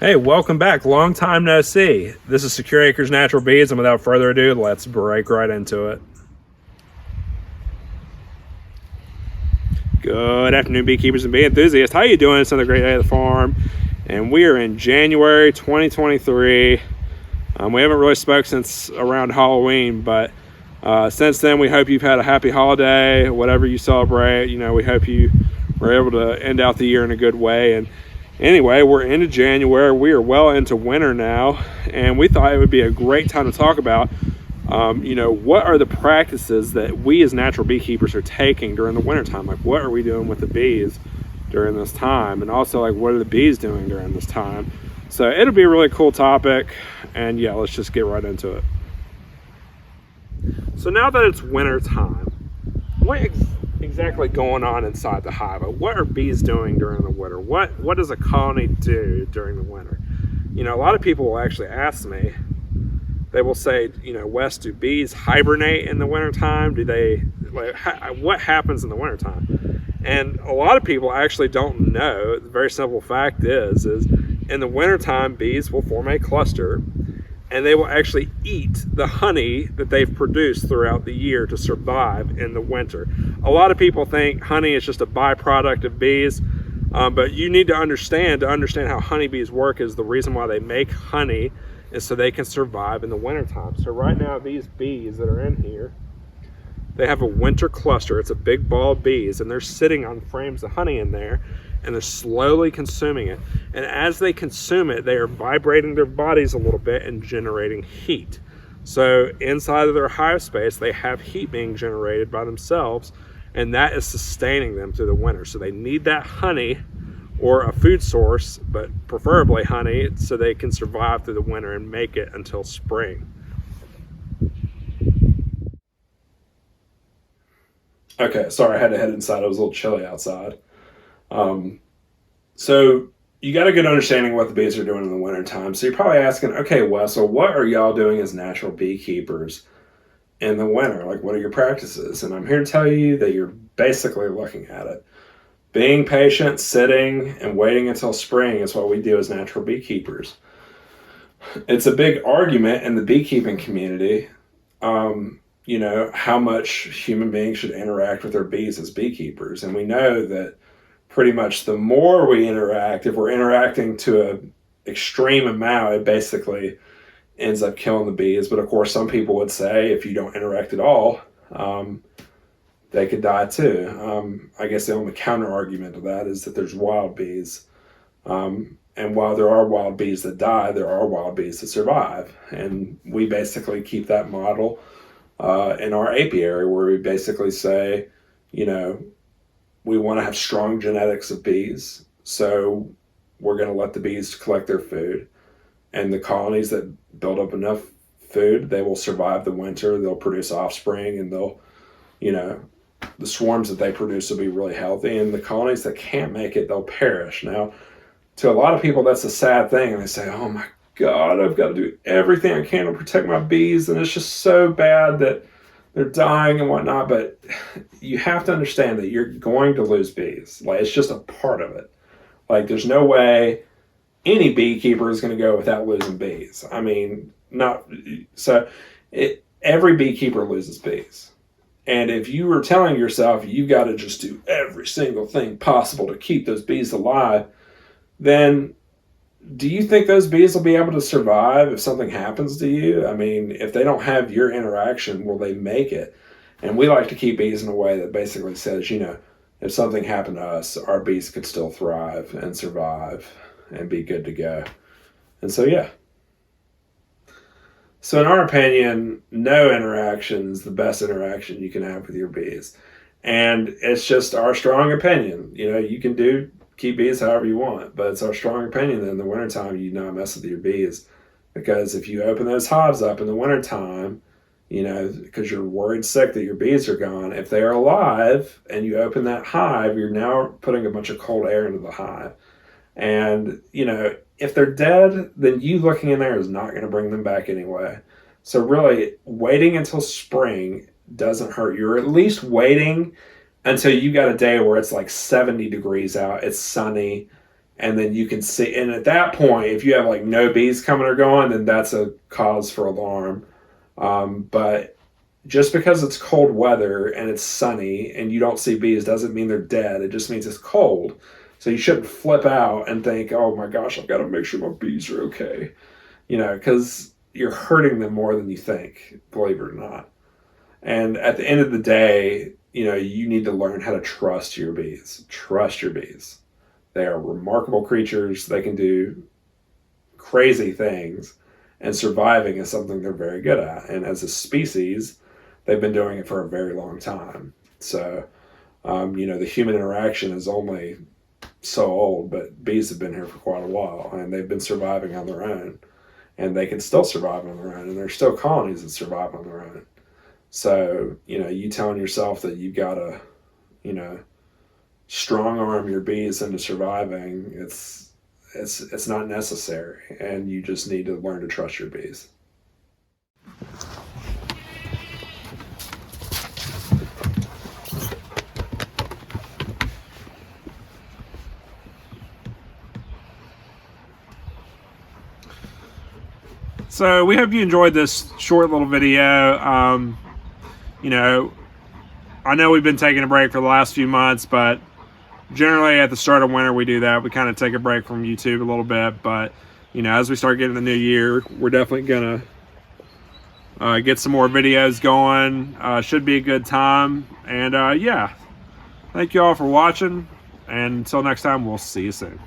Hey, welcome back. Long time no see. This is SecureAcresNaturalBees, and without further ado, let's break right into it. Good afternoon, beekeepers and bee enthusiasts. How you doing? It's another great day at the farm, and we are in January 2023. We haven't really spoke since around Halloween, but since then, we hope you've had a happy holiday, whatever you celebrate. You know, we hope you were able to end out the year in a good way. And anyway, we're into January. We are well into winter now, and we thought it would be a great time to talk about, what are the practices that we as natural beekeepers are taking during the wintertime? Like, what are we doing with the bees during this time? And also, like, what are the bees doing during this time? So it'll be a really cool topic, and yeah, let's just get right into it. So now that it's winter time, what exactly going on inside the hive? What are bees doing during the winter? What does a colony do during the winter? You know, a lot of people will actually ask me, they will say, Wes, do bees hibernate in the wintertime? Do they, what happens in the wintertime? And a lot of people actually don't know. The very simple fact is in the wintertime, bees will form a cluster, and they will actually eat the honey that they've produced throughout the year to survive in the winter. A lot of people think honey is just a byproduct of bees, but you need to understand how honeybees work is the reason why they make honey is so they can survive in the wintertime. So right now, these bees that are in here, they have a winter cluster. It's a big ball of bees, and they're sitting on frames of honey in there, and they're slowly consuming it. And as they consume it, they are vibrating their bodies a little bit and generating heat. So inside of their hive space, they have heat being generated by themselves, and that is sustaining them through the winter. So they need that honey or a food source, but preferably honey, so they can survive through the winter and make it until spring. Okay, sorry, I had to head inside. It was a little chilly outside. So you got a good understanding of what the bees are doing in the wintertime. So you're probably asking, okay, Wes, so what are y'all doing as natural beekeepers in the winter? Like, what are your practices? And I'm here to tell you that you're basically looking at it. Being patient, sitting, and waiting until spring is what we do as natural beekeepers. It's a big argument in the beekeeping community, how much human beings should interact with their bees as beekeepers. And we know that pretty much the more we interact, if we're interacting to an extreme amount, it basically ends up killing the bees. But of course, some people would say if you don't interact at all, they could die too. I guess the only counter argument to that is that there's wild bees. And while there are wild bees that die, there are wild bees that survive. And we basically keep that model in our apiary, where we basically say, we want to have strong genetics of bees. So we're going to let the bees collect their food. And the colonies that build up enough food, they will survive the winter. They'll produce offspring, and they'll, the swarms that they produce will be really healthy. And the colonies that can't make it, they'll perish. Now, to a lot of people, that's a sad thing. And they say, oh my God, I've got to do everything I can to protect my bees. And it's just so bad that they're dying and whatnot. But you have to understand that you're going to lose bees. Like, it's just a part of it. Like, there's no way any beekeeper is going to go without losing bees. I mean, every beekeeper loses bees. And if you were telling yourself you've got to just do every single thing possible to keep those bees alive, then do you think those bees will be able to survive if something happens to you? I mean, if they don't have your interaction, will they make it? And we like to keep bees in a way that basically says, if something happened to us, our bees could still thrive and survive and be good to go. And so, yeah. So in our opinion, no interaction is the best interaction you can have with your bees. And it's just our strong opinion. You can keep bees however you want, but it's our strong opinion that in the wintertime, you not mess with your bees. Because if you open those hives up in the wintertime, because you're worried sick that your bees are gone, if they are alive and you open that hive, you're now putting a bunch of cold air into the hive. And, if they're dead, then you looking in there is not going to bring them back anyway. So really, waiting until spring doesn't hurt. You're at least waiting until you got a day where it's like 70 degrees out, it's sunny, and then you can see. And at that point, if you have like no bees coming or going, then that's a cause for alarm. But just because it's cold weather and it's sunny and you don't see bees doesn't mean they're dead. It just means it's cold. So you shouldn't flip out and think, oh my gosh, I've got to make sure my bees are okay. Because you're hurting them more than you think, believe it or not. And at the end of the day, you need to learn how to trust your bees. Trust your bees. They are remarkable creatures. They can do crazy things, and surviving is something they're very good at. And as a species, they've been doing it for a very long time. So, the human interaction is only so old, but bees have been here for quite a while, and they've been surviving on their own. And they can still survive on their own, and there's still colonies that survive on their own. So, you telling yourself that you've got to, strong arm your bees into surviving, it's not necessary, and you just need to learn to trust your bees. So we hope you enjoyed this short little video. I know we've been taking a break for the last few months, but generally at the start of winter we do that. We kind of take a break from YouTube a little bit, but as we start getting the new year, we're definitely gonna get some more videos going. Should be a good time. And yeah, thank you all for watching, and until next time, we'll see you soon.